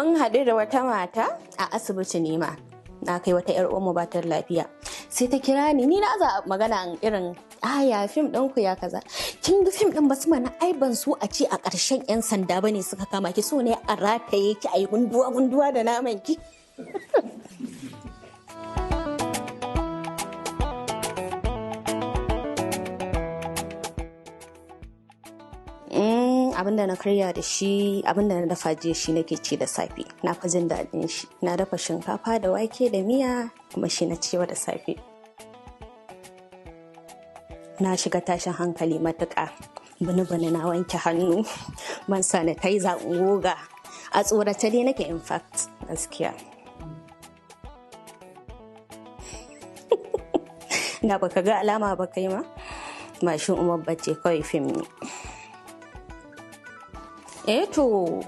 Mun haɗu da wata mata a asibiti ne ma. Na kai wata 'yar uwanmu ba ta lafiya. Sai ta kira ni na za magana irin ya fim ɗin ku ya kaza. Kin ga fim ɗin basu mana ai ban so a ce a ƙarshen 'yan sanda bane suka kama ki, so ne a rataye ki a yi gunduwa da naman ki. Abinda na karya da shi, abinda na dafa jiya shi nake ci da safe. Na fi jin daɗin shi. Na dafa shinkafa da wake da miya kuma shi na ciwa da safe. Na shiga tashin hankali matuƙa. Bani na wanke hannu. Man sanitizer in goga. A tsorace dai nake in fact gaskiya. Da baka ga alama ba kai ma? Mashin Umar bace kawai fim ne. To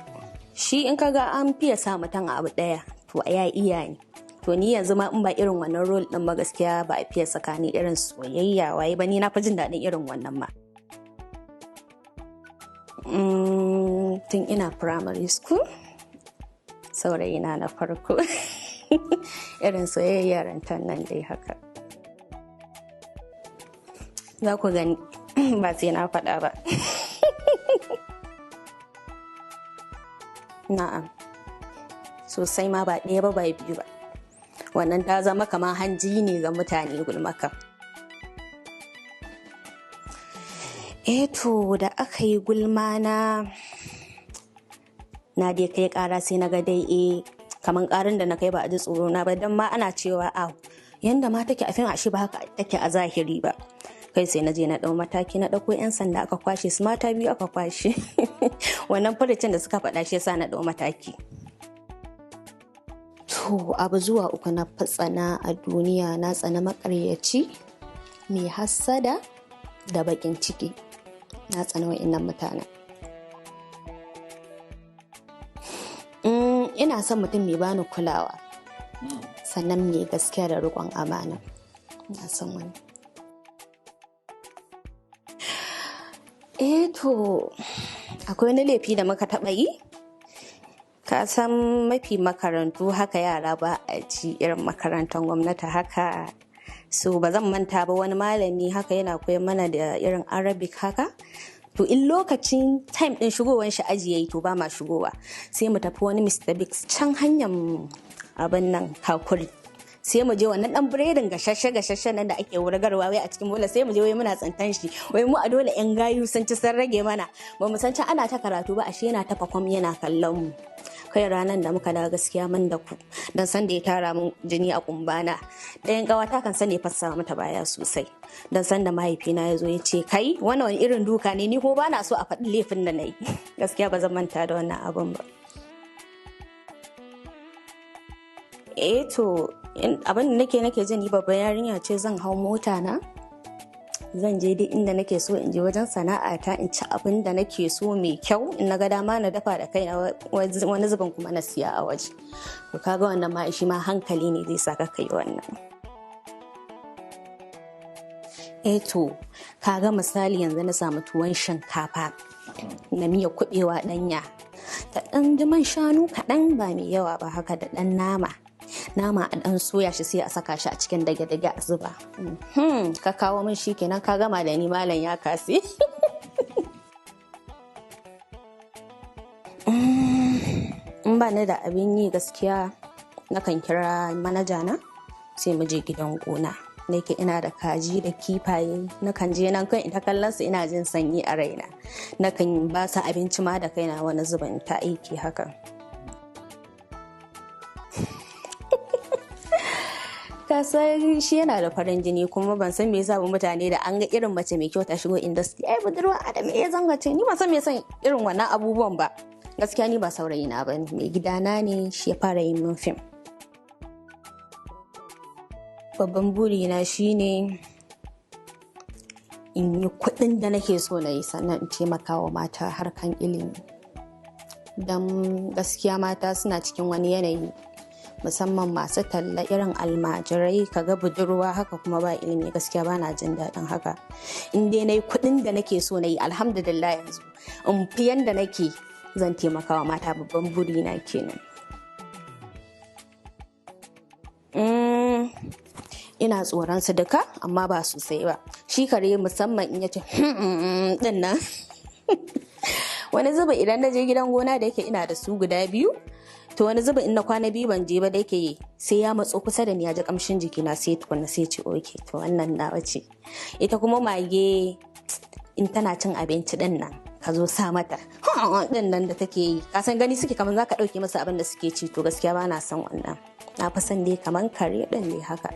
shi in kaga an fiye sa mutum abu daya to ya iya ne. To ni yanzu ma in ba irin wannan role din ba gaskiya ba a fiye sakani irin soyayya waye ba, ni na fi jin daɗin irin wannan ma. Tun ina primary school saurayina na farko irin soyayya rantan nan dai haka. Za ku gani ba sai na faɗa ba. Na'am, sosai ma ba ɗaya ba ba biyu ba. Wannan ta zama kamar hanji ne ga mutane gulmaka. To da aka yi gulma na dai kai ƙara sai na ga dai kamar ƙarin da na kai ba a ji tsoro na ba, don ma ana cewa yanda ma take a fim ashe ba haka take a zahiri ba. Kai sai na je na ɗau mataki, na ɗauko 'yan sanda aka kwashe su, mata biyu aka kwashe. Wannan furucin da suka faɗa shi yasa na ɗau mataki. To abu zuwa uku na tsana a duniya. Na tsana maƙaryaci, mai hassada da baƙin ciki. Na tsana wa'innan mutanen. Ina son mutum mai bani kulawa, sannan mai gaskiya da riƙon amana. Ina son wani. To akwai wani laifi da muka taɓa yi. Ka san mafi makarantu haka yara ba a ji irin makarantar gwamnati haka. So ba zan manta ba, wani malami haka yana koyar mana da irin Arabic haka. To in lokacin time din shigowar shi aji yayi to ba ma shigowa. Sai mu tafi wani Mr. Biggs can hanyar abin nan Kakuri. Sai mu je wannan dan biredin gashashe nan da ake wurgarwa wai a cikin bola, sai mu je wai muna tsantan shi, wai mu a dole yan gayu sun ci sun rage mana, ba mu san can ana ta karatu ba, ashe yana ta fakwam yana kallon mu. Kai ranan da muka dawo gaskiya mun da ku, dan san da ya tara mun jini a kumbana. Ɗayan ƙawata kan sani fassa mata baya sosai, dan san da mahaifina ya zo ya ce kai wannan wani irin duka ne, ni ko ba na so a faɗi laifin da na yi. Gaskiya ba zan manta da wannan abun ba. To abin da nake jin ni babban yarinya ce, zan hau mota na, zan je duk inda nake so in je wajen sana'ata in ci abin da nake so mai kyau, in na ga dama na dafa da kaina, wani zubin kuma na siya a waje. To kaga wannan ma shi ma hankali ne zai saka kai wannan. To kaga misali yanzu na samu tuwon shinkafa na miya kuɓewa ɗanya, ta ɗan ji man shanu kaɗan ba mai yawa ba haka, da ɗan nama a ɗan soya shi sai a saka shi a cikin dage-dage a zuba. Ka kawo min shi kenan ka gama da ni malam ya kasi. In ba ni da abin yi gaskiya nakan kira manaja na sai mu je gidan gona. Nake ina da kaji da kifaye, nakan je nan kan ita kallon su ina jin sanyi a raina. Nakan ba su abinci ma da kaina wani zuban ta aiki haka. Kasan shi yana da farin jini, kuma ban san me yasa ba mutane da an ga irin mace mai kyau ta shigo industry budurwa Adam ya zanga ce, ni ba san me yasa irin wannan abubuwan ba. Gaskiya ni ba saurayi na bane, mai gidana ne shi ya fara yin min fim. Babban burina shine in yi kuɗin da nake so na yi, sannan in taimaka wa mata harkan ilimi. Dan gaskiya mata suna cikin wani yanayi, musamman masu talla irin almajirai, kaga budurwa haka kuma ba ilimi. Gaskiya bana jin daɗin haka. In dai nayi kuɗin da nake so na yi, alhamdulillah yanzu in fi yanda nake zan taimaka wa mata, babban burina kenan. ina tsoron su duka amma ba sosai ba. Shi kare musamman in yace din nan wani zuba idan na je gidan gona da yake ina da su guda biyu, to wani zuba in na kwana biyu ban je ba da yake sai ya matso kusa da ni ya ji kamshin jikina sai tukunna sai ce oke to wannan na wace. Ita kuma mage in tana cin abinci din nan ka zo sa mata din nan da take yi, ka san gani suke kamar zaka dauke masa abin da suke ci, to gaskiya ba na son wannan. Na fi son dai kamar kare din ne haka.